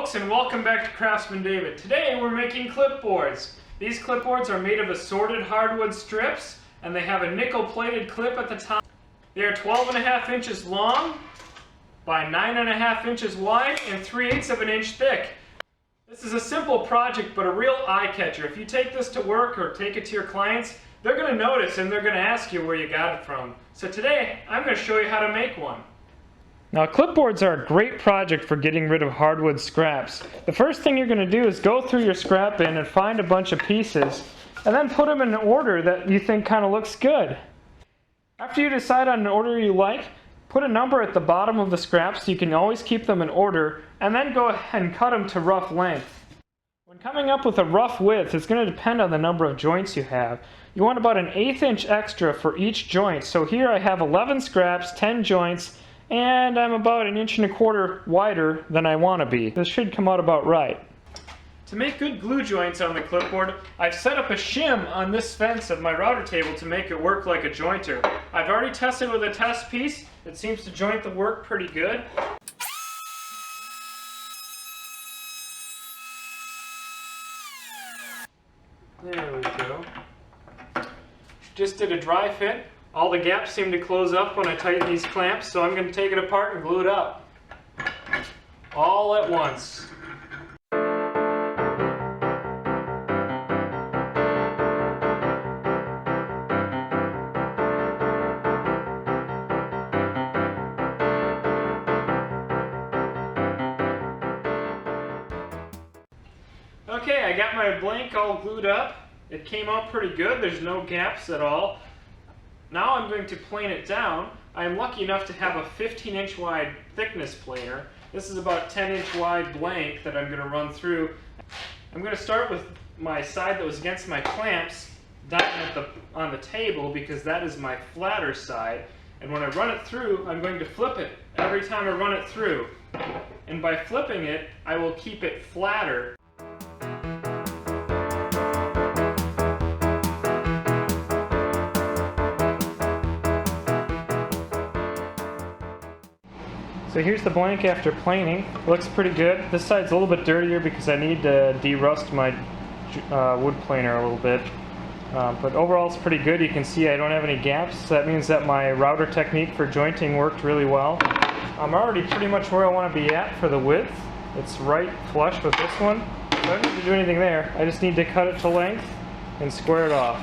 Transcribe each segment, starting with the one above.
folks, and welcome back to Craftsman David. Today we're making clipboards. These clipboards are made of assorted hardwood strips, and they have a nickel-plated clip at the top. They are 12.5 inches long by 9.5 inches wide and 3/8 of an inch thick. This is a simple project, but a real eye-catcher. If you take this to work or take it to your clients, they're going to notice and they're going to ask you where you got it from. So today, I'm going to show you how to make one. Now, clipboards are a great project for getting rid of hardwood scraps. The first thing you're going to do is go through your scrap bin and find a bunch of pieces, and then put them in an order that you think kind of looks good. After you decide on an order you like, put a number at the bottom of the scraps so you can always keep them in order, and then go ahead and cut them to rough length. When coming up with a rough width, it's going to depend on the number of joints you have. You want about an 1/8 inch extra for each joint. So here I have 11 scraps, 10 joints, and I'm about 1.25 inches wider than I want to be. This should come out about right. To make good glue joints on the clipboard, I've set up a shim on this fence of my router table to make it work like a jointer. I've already tested with a test piece. It seems to joint the work pretty good. There we go. Just did a dry fit. All the gaps seem to close up when I tighten these clamps, so I'm going to take it apart and glue it up. All at once. Okay, I got my blank all glued up. It came out pretty good. There's no gaps at all. Now I'm going to plane it down. I am lucky enough to have a 15-inch wide thickness planer. This is about 10-inch wide blank that I'm going to run through. I'm going to start with my side that was against my clamps down on the table because that is my flatter side. And when I run it through, I'm going to flip it every time I run it through. And by flipping it, I will keep it flatter. So here's the blank after planing. It looks pretty good. This side's a little bit dirtier because I need to de-rust my wood planer a little bit. But overall it's pretty good. You can see I don't have any gaps. So that means that my router technique for jointing worked really well. I'm already pretty much where I want to be at for the width. It's right flush with this one. So I don't need to do anything there. I just need to cut it to length and square it off.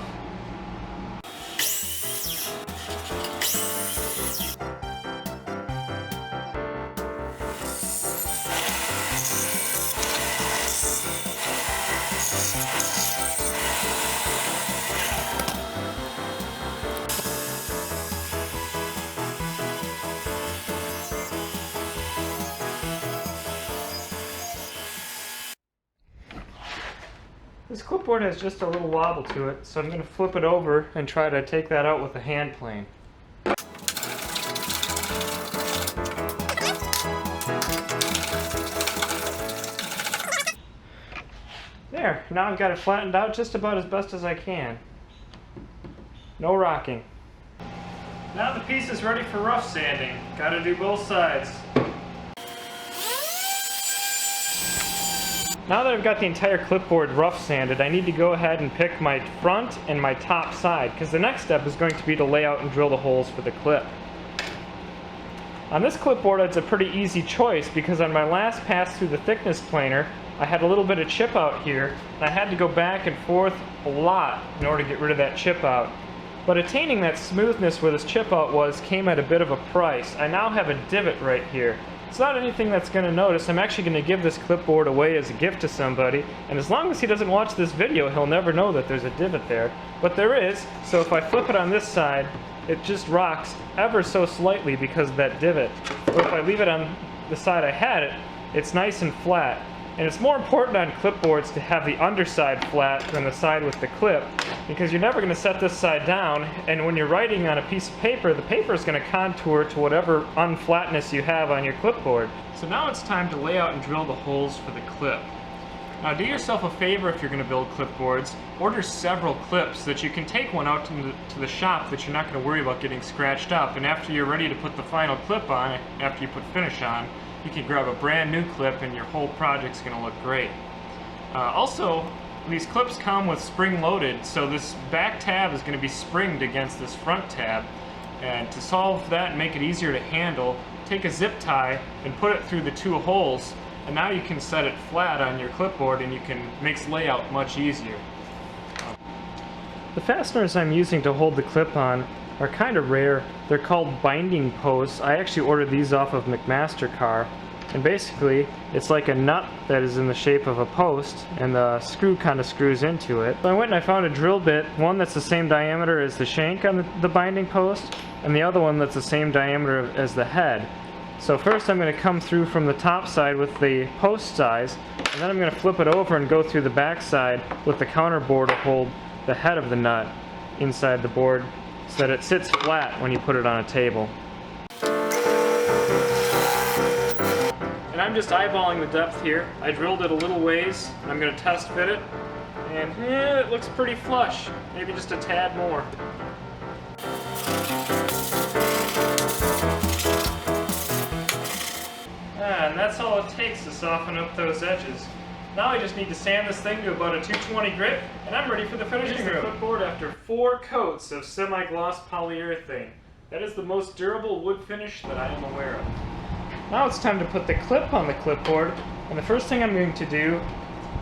This clipboard has just a little wobble to it, so I'm going to flip it over and try to take that out with a hand plane. There, now I've got it flattened out just about as best as I can. No rocking. Now the piece is ready for rough sanding. Gotta do both sides. Now that I've got the entire clipboard rough sanded, I need to go ahead and pick my front and my top side, because the next step is going to be to lay out and drill the holes for the clip. On this clipboard, it's a pretty easy choice, because on my last pass through the thickness planer, I had a little bit of chip out here, and I had to go back and forth a lot in order to get rid of that chip out. But attaining that smoothness where this chip out came at a bit of a price. I now have a divot right here. It's not anything that's going to notice. I'm actually going to give this clipboard away as a gift to somebody, and as long as he doesn't watch this video, he'll never know that there's a divot there. But there is, so if I flip it on this side, it just rocks ever so slightly because of that divot. Or if I leave it on the side I had it, it's nice and flat. And it's more important on clipboards to have the underside flat than the side with the clip, because you're never going to set this side down, and when you're writing on a piece of paper, the paper is going to contour to whatever unflatness you have on your clipboard. So now it's time to lay out and drill the holes for the clip. Now do yourself a favor if you're going to build clipboards. Order several clips so that you can take one out to the shop that you're not going to worry about getting scratched up. And after you're ready to put the final clip on, after you put finish on, you can grab a brand new clip and your whole project's going to look great. Also, these clips come with spring loaded, so this back tab is going to be springed against this front tab. And to solve that and make it easier to handle, take a zip tie and put it through the two holes, and now you can set it flat on your clipboard and you can make layout much easier. The fasteners I'm using to hold the clip on are kind of rare. They're called binding posts. I actually ordered these off of McMaster-Carr. And basically, it's like a nut that is in the shape of a post, and the screw kind of screws into it. So I went and I found a drill bit, one that's the same diameter as the shank on the binding post, and the other one that's the same diameter as the head. So first I'm going to come through from the top side with the post size, and then I'm going to flip it over and go through the back side with the counter board to hold the head of the nut inside the board so that it sits flat when you put it on a table. And I'm just eyeballing the depth here. I drilled it a little ways, and I'm going to test fit it. And it looks pretty flush. Maybe just a tad more. And that's all it takes to soften up those edges. Now I just need to sand this thing to about a 220 grit, and I'm ready for the finishing room. Clipboard after 4 coats of semi-gloss polyurethane. That is the most durable wood finish that I am aware of. Now it's time to put the clip on the clipboard, and the first thing I'm going to do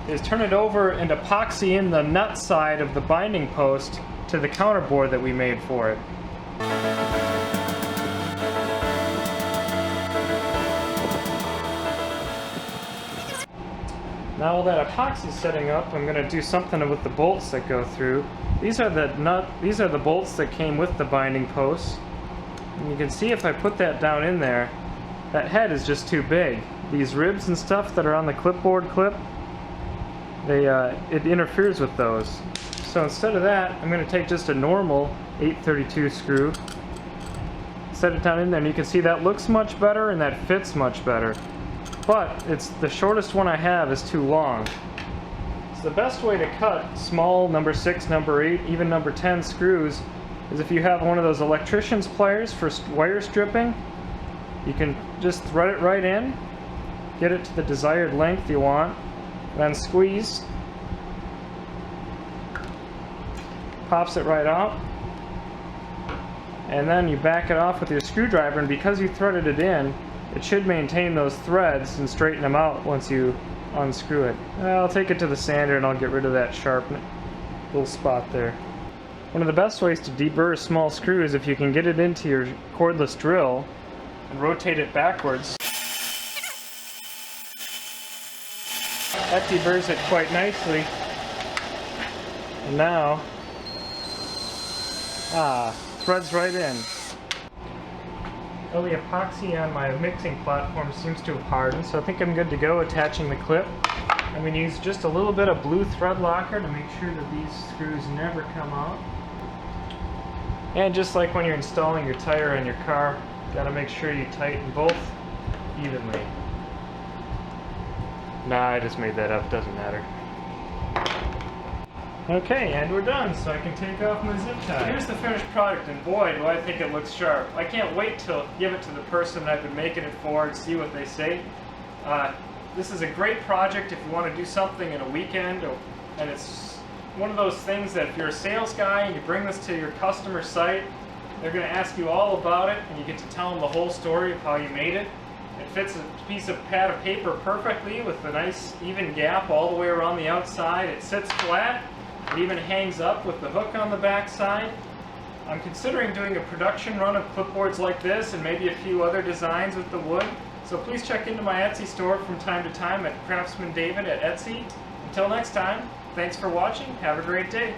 is turn it over and epoxy in the nut side of the binding post to the counter board that we made for it. Now while that epoxy is setting up, I'm going to do something with the bolts that go through. These are the bolts that came with the binding posts. And you can see if I put that down in there, that head is just too big. These ribs and stuff that are on the clipboard clip, it interferes with those. So instead of that, I'm going to take just a normal 832 screw, set it down in there, and you can see that looks much better and that fits much better. But the shortest one I have is too long. So the best way to cut small number 6, number 8, even number 10 screws is if you have one of those electrician's pliers for wire stripping. You can just thread it right in, get it to the desired length you want, then squeeze. Pops it right out. And then you back it off with your screwdriver, and because you threaded it in, it should maintain those threads and straighten them out once you unscrew it. I'll take it to the sander and I'll get rid of that sharp little spot there. One of the best ways to deburr a small screw is if you can get it into your cordless drill and rotate it backwards. That deburrs it quite nicely. And now, threads right in. Well, the epoxy on my mixing platform seems to have hardened, so I think I'm good to go attaching the clip. I'm going to use just a little bit of blue thread locker to make sure that these screws never come out. And just like when you're installing your tire on your car, you got to make sure you tighten both evenly. Nah, I just made that up, doesn't matter. Okay, and we're done, so I can take off my zip tie. Here's the finished product, and boy, do I think it looks sharp. I can't wait to give it to the person I've been making it for and see what they say. This is a great project if you want to do something in a weekend, and it's one of those things that if you're a sales guy and you bring this to your customer site, they're going to ask you all about it, and you get to tell them the whole story of how you made it. It fits a piece of pad of paper perfectly with a nice even gap all the way around the outside. It sits flat. It even hangs up with the hook on the back side. I'm considering doing a production run of clipboards like this and maybe a few other designs with the wood. So please check into my Etsy store from time to time at Craftsman David at Etsy. Until next time, thanks for watching. Have a great day.